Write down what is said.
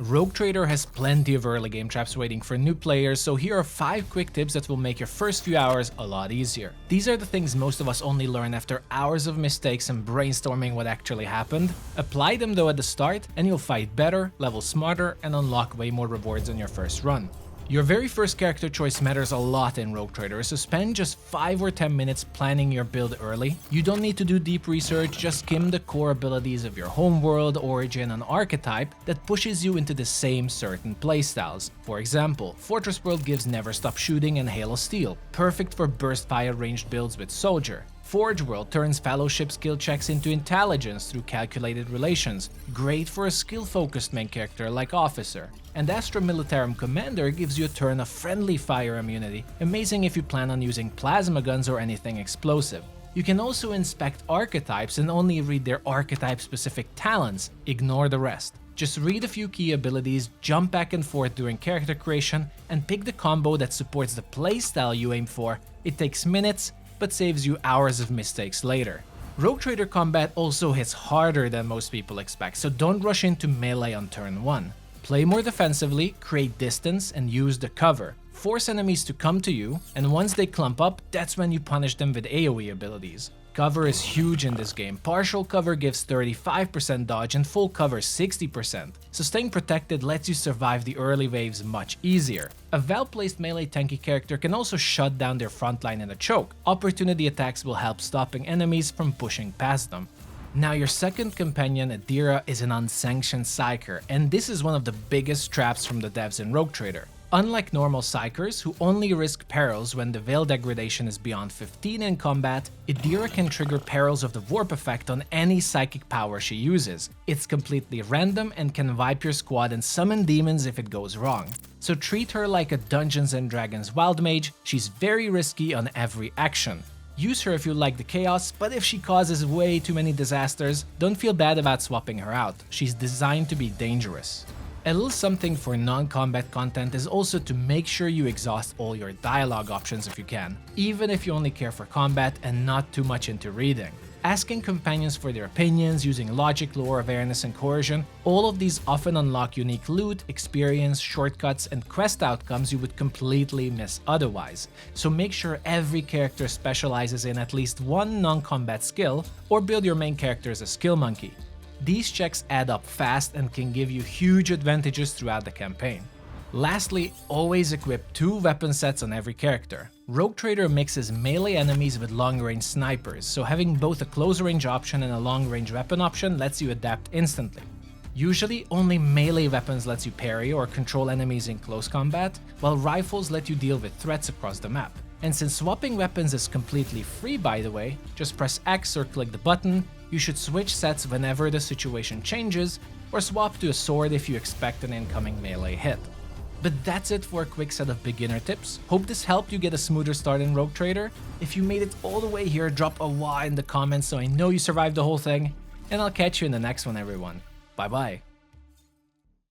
Rogue Trader has plenty of early game traps waiting for new players, so here are 5 quick tips that will make your first few hours a lot easier. These are the things most of us only learn after hours of mistakes and brainstorming what actually happened. Apply them though at the start and you'll fight better, level smarter, and unlock way more rewards on your first run. Your very first character choice matters a lot in Rogue Trader, so spend just 5 or 10 minutes planning your build early. You don't need to do deep research, just skim the core abilities of your homeworld, origin, and archetype that pushes you into the same certain playstyles. For example, Fortress World gives Never Stop Shooting and Hail of Steel, perfect for burst fire ranged builds with Soldier. Forge World turns Fellowship skill checks into intelligence through calculated relations, great for a skill-focused main character like Officer. And Astra Militarum Commander gives you a turn of friendly fire immunity, amazing if you plan on using plasma guns or anything explosive. You can also inspect archetypes and only read their archetype-specific talents, ignore the rest. Just read a few key abilities, jump back and forth during character creation, and pick the combo that supports the playstyle you aim for. It takes minutes, but saves you hours of mistakes later. Rogue Trader combat also hits harder than most people expect, so don't rush into melee on turn 1. Play more defensively, create distance, and use the cover. Force enemies to come to you, and once they clump up, that's when you punish them with AoE abilities. Cover is huge in this game. Partial cover gives 35% dodge and full cover 60%, so staying protected lets you survive the early waves much easier. A well-placed melee tanky character can also shut down their frontline in a choke. Opportunity attacks will help stopping enemies from pushing past them. Now your second companion, Adira, is an unsanctioned Psyker, and this is one of the biggest traps from the devs in Rogue Trader. Unlike normal Psykers, who only risk Perils when the Veil degradation is beyond 15 in combat, Adira can trigger Perils of the Warp effect on any psychic power she uses. It's completely random and can wipe your squad and summon demons if it goes wrong. So treat her like a Dungeons & Dragons wild mage. She's very risky on every action. Use her if you like the chaos, but if she causes way too many disasters, don't feel bad about swapping her out. She's designed to be dangerous. A little something for non-combat content is also to make sure you exhaust all your dialogue options if you can, even if you only care for combat and not too much into reading. Asking companions for their opinions, using logic, lore, awareness, and coercion, all of these often unlock unique loot, experience, shortcuts, and quest outcomes you would completely miss otherwise. So make sure every character specializes in at least one non-combat skill, or build your main character as a skill monkey. These checks add up fast and can give you huge advantages throughout the campaign. Lastly, always equip 2 weapon sets on every character. Rogue Trader mixes melee enemies with long-range snipers, so having both a close-range option and a long-range weapon option lets you adapt instantly. Usually, only melee weapons lets you parry or control enemies in close combat, while rifles let you deal with threats across the map. And since swapping weapons is completely free by the way, just press X or click the button, you should switch sets whenever the situation changes, or swap to a sword if you expect an incoming melee hit. But that's it for a quick set of beginner tips. Hope this helped you get a smoother start in Rogue Trader. If you made it all the way here, drop a "wah" in the comments so I know you survived the whole thing, and I'll catch you in the next one everyone. Bye bye.